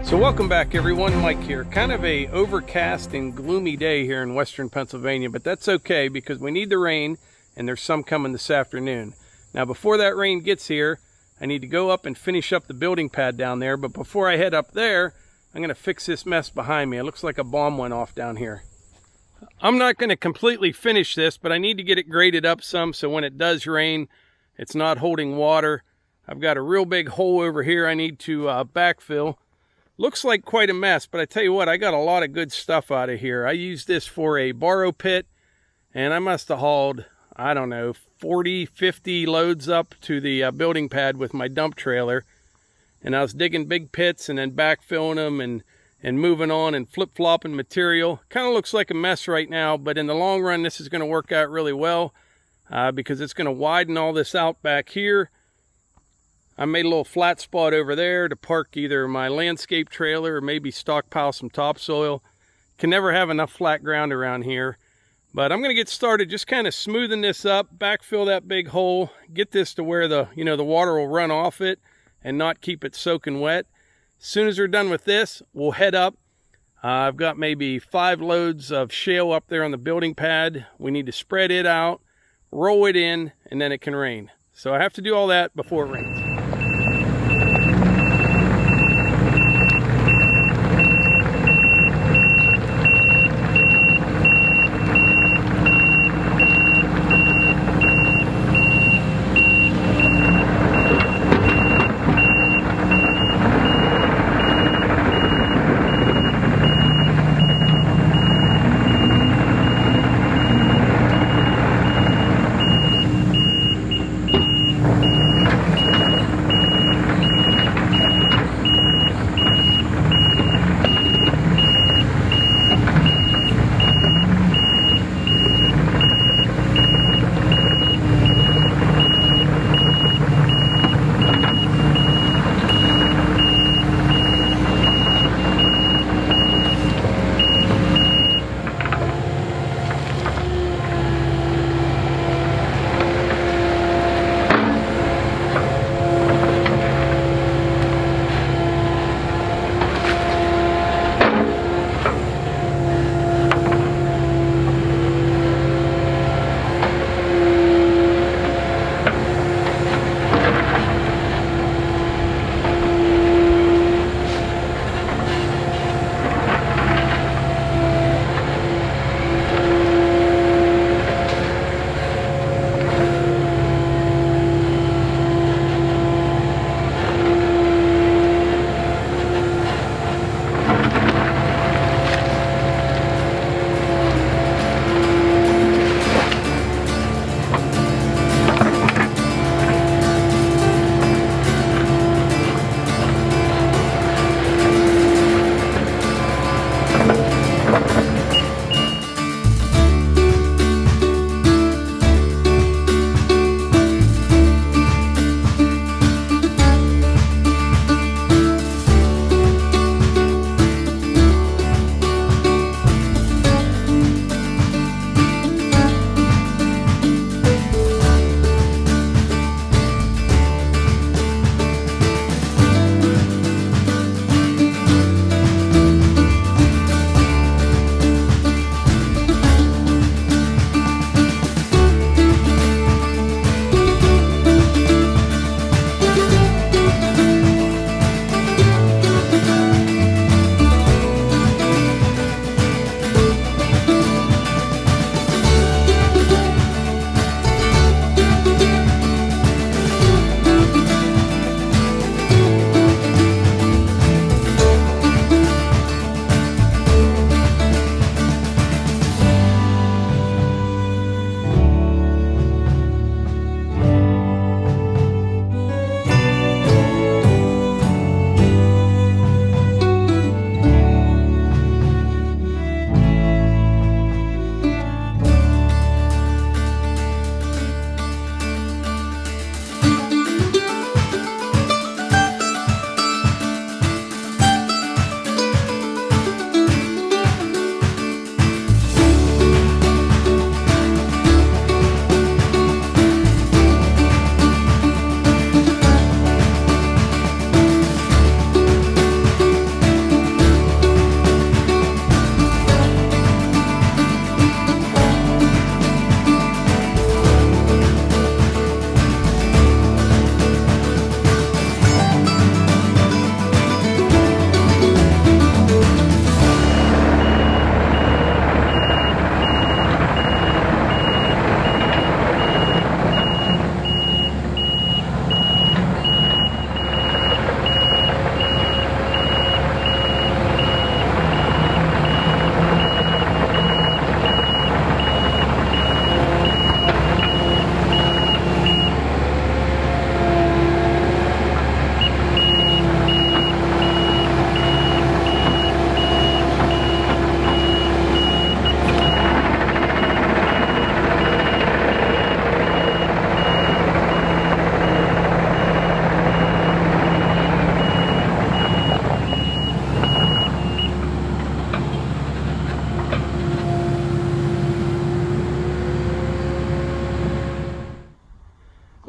So welcome back everyone, Mike here. Kind of a overcast and gloomy day here in western Pennsylvania, but that's okay because we need the rain and there's some coming this afternoon. Now before that rain gets here, I need to go up and finish up the building pad down there, but before I head up there, I'm going to fix this mess behind me. It looks like a bomb went off down here. I'm not going to completely finish this, but I need to get it graded up some so when it does rain, it's not holding water. I've got a real big hole over here I need to backfill. Looks like quite a mess, but I tell you what, I got a lot of good stuff out of here. I used this for a borrow pit, and I must have hauled, I don't know, 40, 50 loads up to the building pad with my dump trailer. And I was digging big pits and then backfilling them and moving on and flip-flopping material. Kind of looks like a mess right now, but in the long run, this is going to work out really well because it's going to widen all this out back here. I made a little flat spot over there to park either my landscape trailer or maybe stockpile some topsoil. Can never have enough flat ground around here. But I'm going to get started just kind of smoothing this up, backfill that big hole, get this to where the water will run off it and not keep it soaking wet. As soon as we're done with this, we'll head up. I've got maybe 5 loads of shale up there on the building pad. We need to spread it out, roll it in, and then it can rain. So I have to do all that before it rains.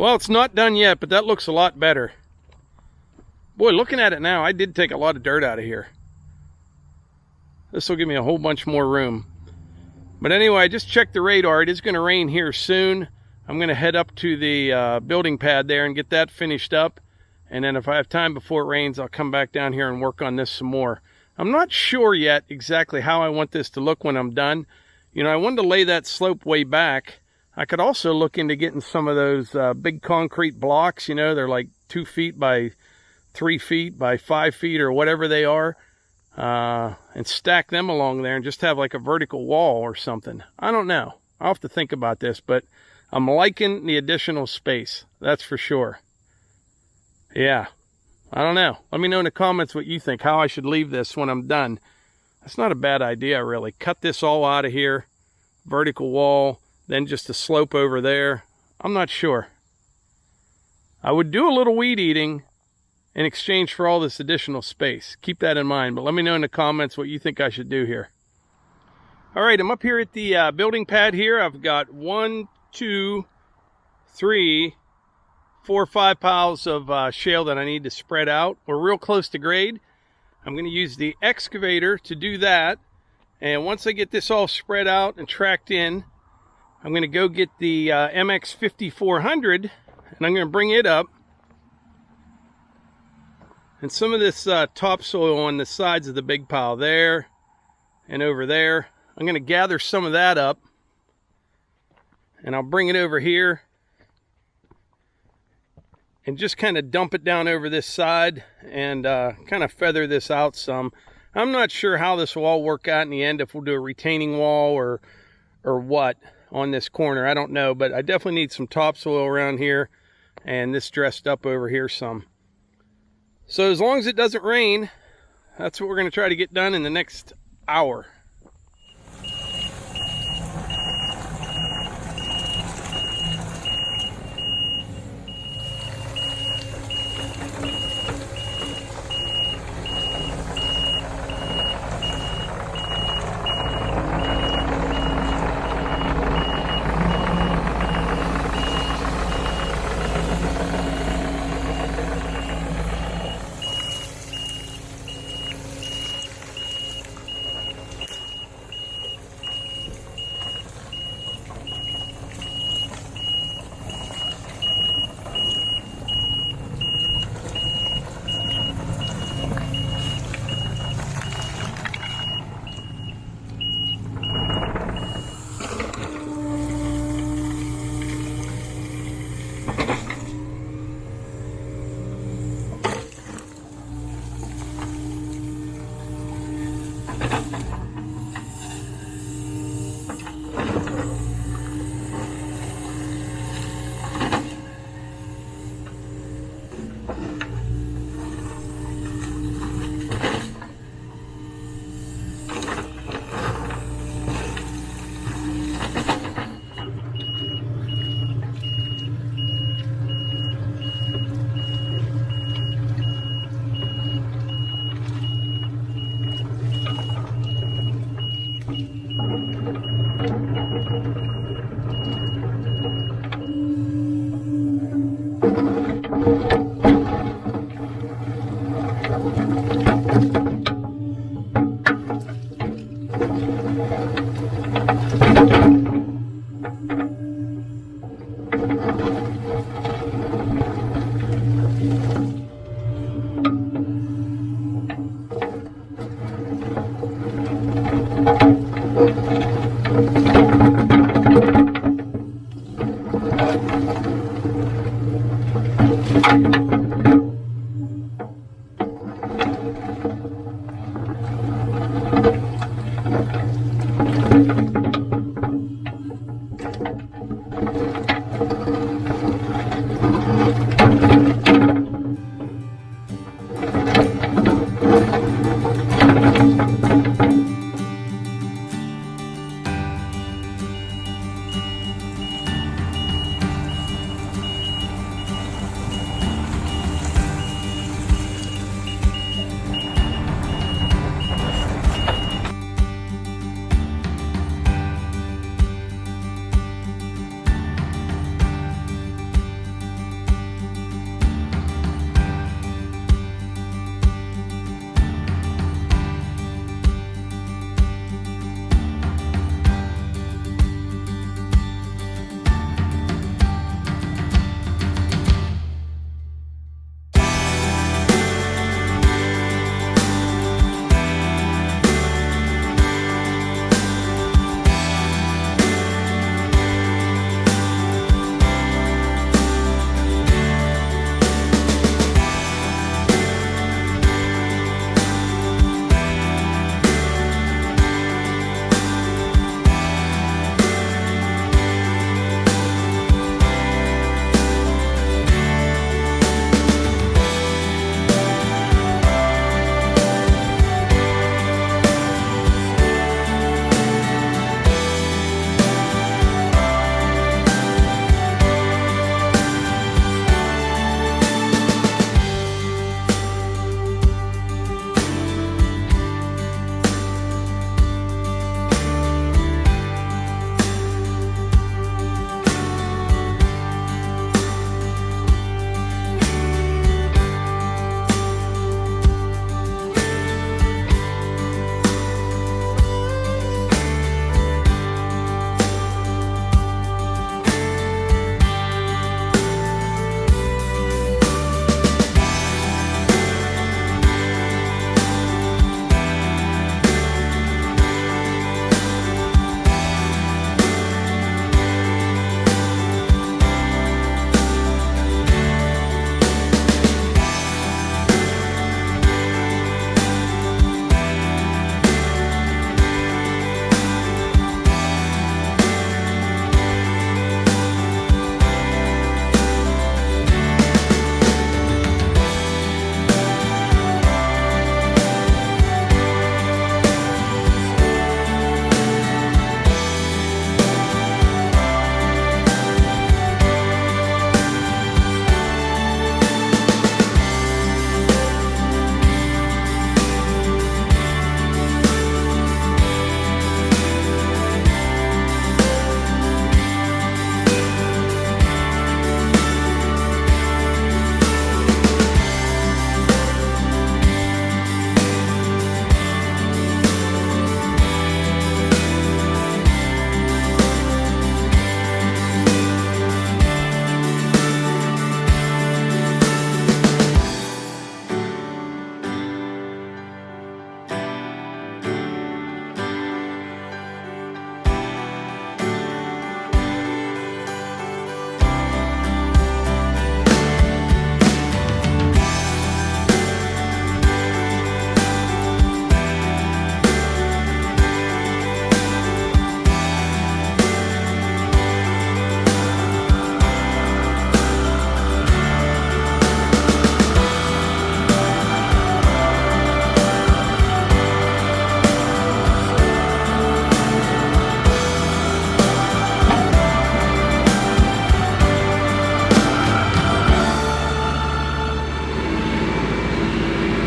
Well, it's not done yet, but that looks a lot better. Boy, looking at it now, I did take a lot of dirt out of here. This will give me a whole bunch more room. But anyway, I just checked the radar. It is going to rain here soon. I'm going to head up to the building pad there and get that finished up. And then if I have time before it rains, I'll come back down here and work on this some more. I'm not sure yet exactly how I want this to look when I'm done. You know, I wanted to lay that slope way back. I could also look into getting some of those big concrete blocks. You know, they're like 2 feet by 3 feet by 5 feet or whatever they are. And stack them along there and just have like a vertical wall or something. I don't know. I'll have to think about this, but I'm liking the additional space. That's for sure. Yeah. I don't know. Let me know in the comments what you think, how I should leave this when I'm done. That's not a bad idea, really. Cut this all out of here. Vertical wall. Then just a slope over there. I'm not sure. I would do a little weed eating in exchange for all this additional space. Keep that in mind, but let me know in the comments what you think I should do here. All right, I'm up here at the building pad here. I've got 1, 2, 3, 4, 5 piles of shale that I need to spread out. We're real close to grade. I'm going to use the excavator to do that. And once I get this all spread out and tracked in, I'm going to go get the MX 5400 and I'm going to bring it up. And some of this topsoil on the sides of the big pile there and over there, I'm going to gather some of that up and I'll bring it over here and just kind of dump it down over this side and kind of feather this out some. I'm not sure how this will all work out in the end, if we'll do a retaining wall or what on this corner. I don't know, but I definitely need some topsoil around here and this dressed up over here some. So as long as it doesn't rain, that's what we're going to try to get done in the next hour.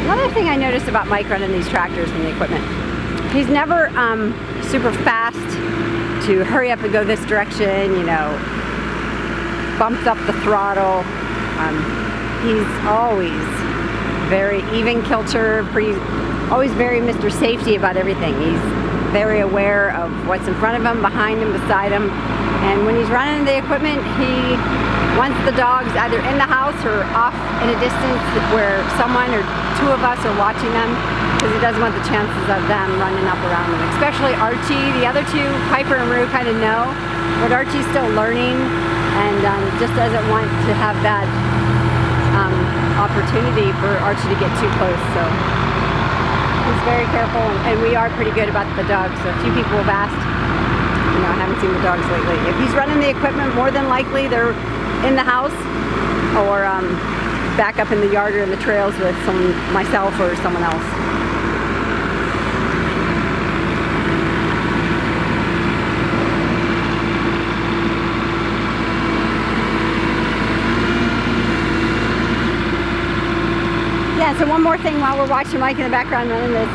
Another thing I noticed about Mike running these tractors and the equipment, he's never super fast to hurry up and go this direction, you know, bumps up the throttle. He's always very even kilter, always very Mr. Safety about everything. He's very aware of what's in front of him, behind him, beside him. And when he's running the equipment, he wants the dogs either in the house or off in a distance where someone or two of us are watching them, because he doesn't want the chances of them running up around him. Especially Archie. The other two, Piper and Rue, kind of know, but Archie's still learning and just doesn't want to have that opportunity for Archie to get too close. So he's very careful, and we are pretty good about the dogs. So a few people have asked, you know, I haven't seen the dogs lately. If he's running the equipment, more than likely they're in the house or back up in the yard or in the trails with myself or someone else. Yeah, so one more thing while we're watching Mike in the background running this,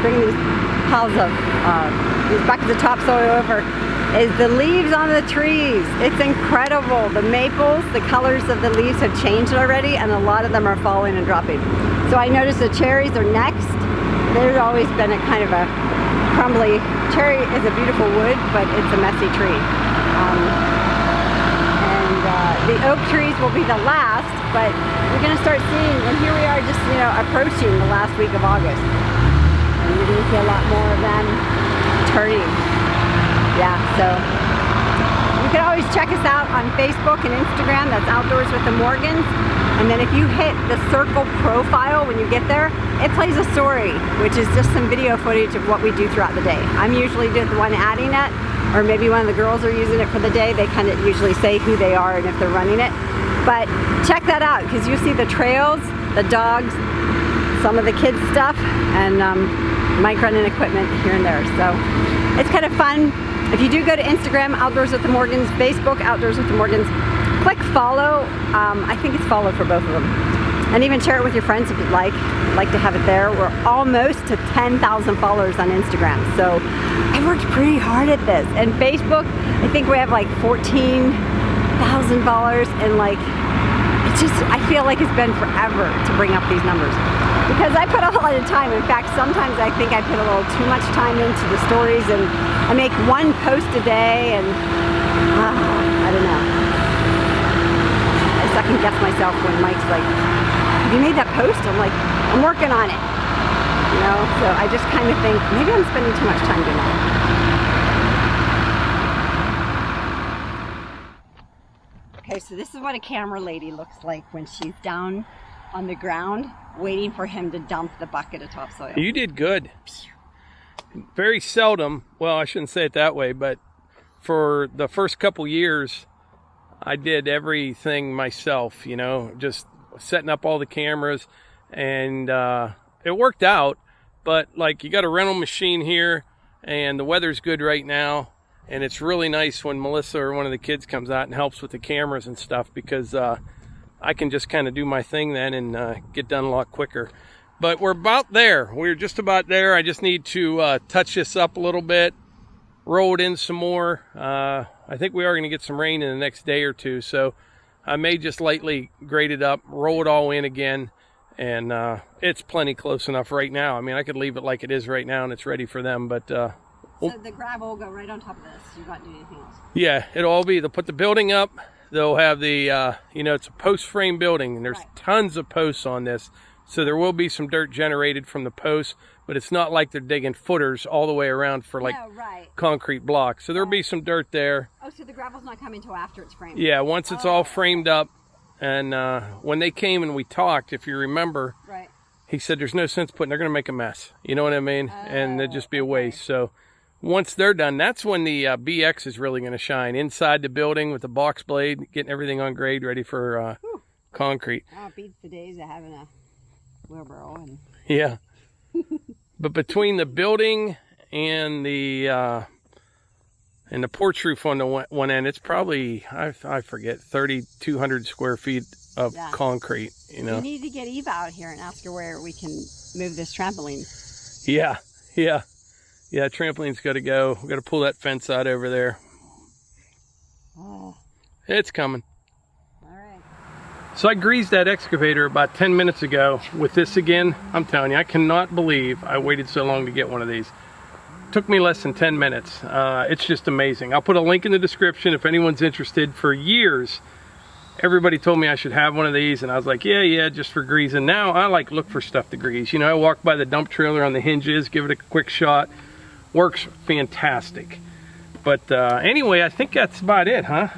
bringing these piles of these buckets of topsoil over, is the leaves on the trees. It's incredible. The maples, the colors of the leaves have changed already, and a lot of them are falling and dropping. So I noticed the cherries are next. There's always been a kind of a crumbly, cherry is a beautiful wood, but it's a messy tree. The oak trees will be the last, but we're going to start seeing, and here we are just, you know, approaching the last week of August. And you're going to see a lot more of them turning. Yeah, so you can always check us out on Facebook and Instagram. That's Outdoors with the Morgans. And then if you hit the circle profile when you get there, it plays a story, which is just some video footage of what we do throughout the day. I'm usually the one adding it, or maybe one of the girls are using it for the day. They kind of usually say who they are and if they're running it. But check that out, because you see the trails, the dogs, some of the kids' stuff, and Mike running equipment here and there. So it's kind of fun. If you do go to Instagram, Outdoors with the Morgans, Facebook, Outdoors with the Morgans, click follow. I think it's followed for both of them. And even share it with your friends if you'd like. I'd like to have it there. We're almost to 10,000 followers on Instagram. So I worked pretty hard at this. And Facebook, I think we have like 14,000 followers, and like, it's just, I feel like it's been forever to bring up these numbers. Because I put a lot of time. In fact, sometimes I think I put a little too much time into the stories, and I make one post a day, and I don't know. I second guess myself when Mike's like, have you made that post? I'm like, I'm working on it. You know, so I just kind of think, maybe I'm spending too much time doing that. Okay, so this is what a camera lady looks like when she's down on the ground waiting for him to dump the bucket of topsoil. You did good. Very seldom, well, I shouldn't say it that way, but for the first couple years, I did everything myself, you know, just setting up all the cameras, and it worked out. But like, you got a rental machine here, and the weather's good right now, and it's really nice when Melissa or one of the kids comes out and helps with the cameras and stuff, because I can just kind of do my thing then and get done a lot quicker. But we're about there. We're just about there. I just need to touch this up a little bit, roll it in some more. I think we are going to get some rain in the next day or two, so I may just lightly grade it up, roll it all in again, and it's plenty close enough right now. I mean, I could leave it like it is right now and it's ready for them, but so the gravel will go right on top of this. You got to do anything else? Yeah, it'll all be, they'll put the building up. They'll have the, you know, it's a post frame building, and there's tons of posts on this. So there will be some dirt generated from the posts, but it's not like they're digging footers all the way around for like concrete blocks. So there'll be some dirt there. Oh, so the gravel's not coming until after it's framed? Yeah, once it's all framed up. And when they came and we talked, if you remember, he said there's no sense they're going to make a mess. You know what I mean? And it'd just be a waste. So once they're done, that's when the BX is really going to shine. Inside the building with the box blade, getting everything on grade, ready for concrete. Oh, it beats the days of having a wheelbarrow. And... Yeah. But between the building and the porch roof on the one end, it's probably, I forget, 3,200 square feet of Yeah. concrete, you know. We need to get Eva out here and ask her where we can move this trampoline. Yeah, trampoline's got to go. We got to pull that fence out over there. Oh, It's coming. all right. So I greased that excavator about 10 minutes ago with this again. I'm telling you, I cannot believe I waited so long to get one of these. Took me less than 10 minutes. It's just amazing. I'll put a link in the description if anyone's interested. For years, everybody told me I should have one of these, and I was like, yeah, just for greasing. Now I like look for stuff to grease. You know, I walk by the dump trailer on the hinges, give it a quick shot. Works fantastic. But anyway, I think that's about it, huh?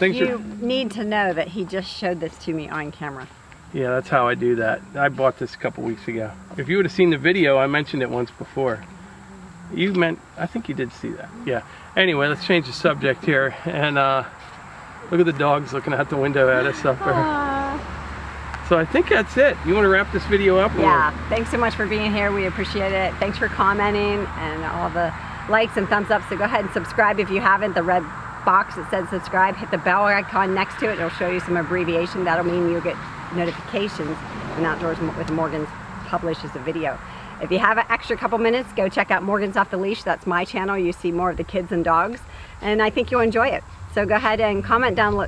You need to know that he just showed this to me on camera. Yeah, that's how I do that. I bought this a couple weeks ago. If you would have seen the video, I mentioned it once before. I think you did see that. Yeah. Anyway, let's change the subject here. And look at the dogs looking out the window at us up there. So I think that's it. You want to wrap this video up? Yeah, thanks so much for being here. We appreciate it. Thanks for commenting and all the likes and thumbs up. So go ahead and subscribe if you haven't. The red box that says subscribe, hit the bell icon next to it. It'll show you some abbreviation. That'll mean you'll get notifications when Outdoors with Morgan publishes a video. If you have an extra couple minutes, go check out Morgan's Off the Leash. That's my channel. You see more of the kids and dogs, and I think you'll enjoy it. So go ahead and comment down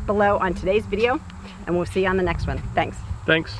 below on today's video, and we'll see you on the next one. Thanks. Thanks.